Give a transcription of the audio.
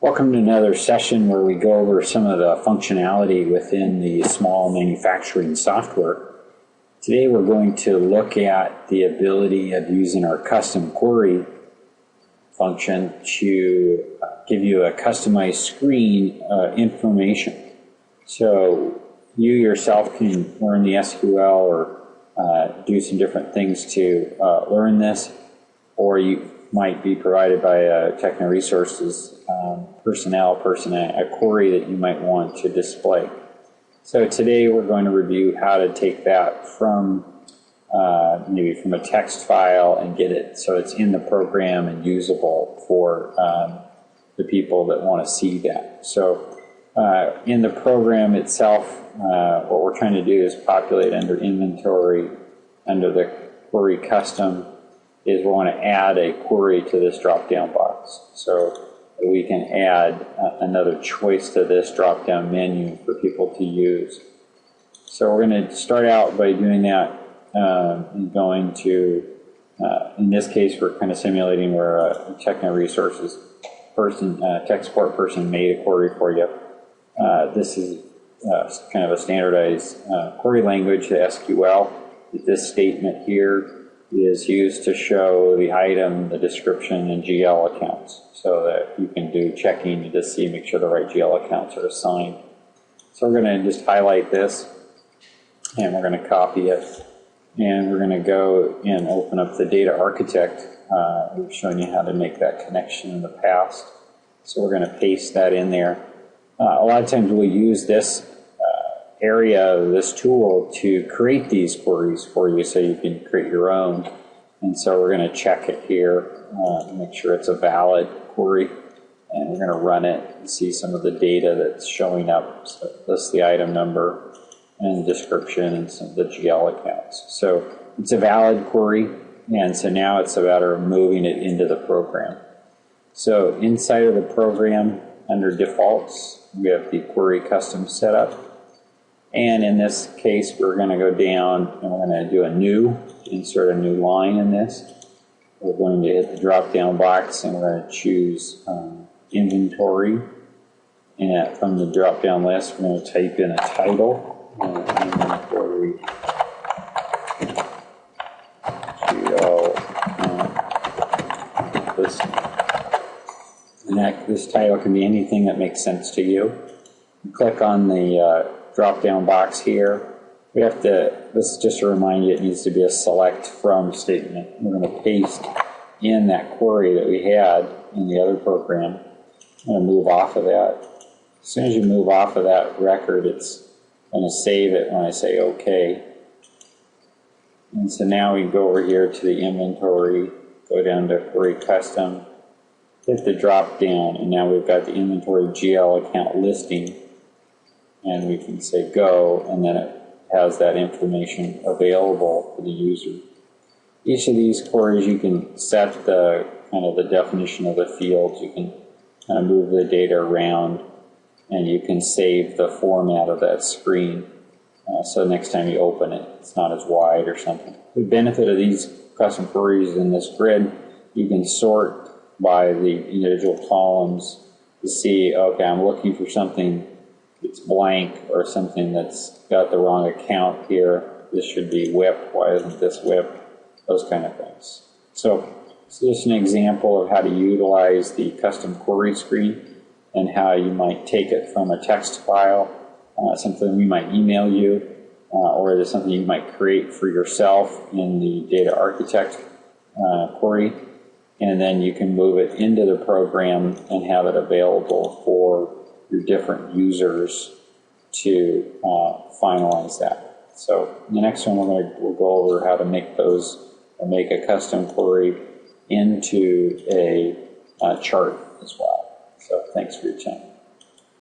Welcome to another session where we go over some of the functionality within the small manufacturing software. Today we're going to look at the ability of using our custom query function to give you a customized screen information. So you yourself can learn the SQL or do some different things to learn this, or you might be provided by a Techno resources person, a query that you might want to display. So today we're going to review how to take that from maybe from a text file and get it so it's in the program and usable for the people that want to see that. So in the program itself, what we're trying to do is populate under inventory, under the query custom, is we want to add a query to this drop-down box. So we can add another choice to this drop-down menu for people to use. So we're going to start out by doing that and going to, in this case, we're kind of simulating where a Techno resources person, tech support person made a query for you. This is kind of a standardized query language, the SQL. This statement here is used to show the item, the description, and GL accounts, so that you can do checking to see, make sure the right GL accounts are assigned. So we're going to just highlight this, and we're going to copy it, and we're going to go and open up the data architect. We've shown you how to make that connection in the past, so we're going to paste that in there. A lot of times we'll use this area of this tool to create these queries for you so you can create your own. And so we're going to check it here, make sure it's a valid query, and we're going to run it and see some of the data that's showing up. So that's the item number and the description and some of the GL accounts. So it's a valid query, and so now it's a matter of moving it into the program. So inside of the program, under defaults, we have the query custom setup. And in this case, we're going to go down and we're going to do a new, insert a new line in this. We're going to hit the drop-down box and we're going to choose inventory. And from the drop-down list, we're going to type in a title. Inventory list. And this title can be anything that makes sense to you. You click on the drop-down box here. We have to, this is just to remind you, it needs to be a select from statement. We're going to paste in that query that we had in the other program. I'm going to move off of that. As soon as you move off of that record, it's going to save it when I say OK. And so now we go over here to the inventory, go down to query custom, hit the drop down, and now we've got the inventory GL account listing. And we can say go, and then it has that information available for the user. Each of these queries, you can set the kind of the definition of the fields. You can kind of move the data around, and you can save the format of that screen. So next time you open it, it's not as wide or something. The benefit of these custom queries in this grid, you can sort by the individual columns to see, okay, I'm looking for something it's blank or something that's got the wrong account here. This should be WIP. Why isn't this WIP? Those kind of things. So it's just an example of how to utilize the custom query screen and how you might take it from a text file, something we might email you, or there's something you might create for yourself in the data architect query, and then you can move it into the program and have it available for your different users to finalize that. So in the next one, we'll go over how to make those, or make a custom query into a chart as well. So thanks for your time.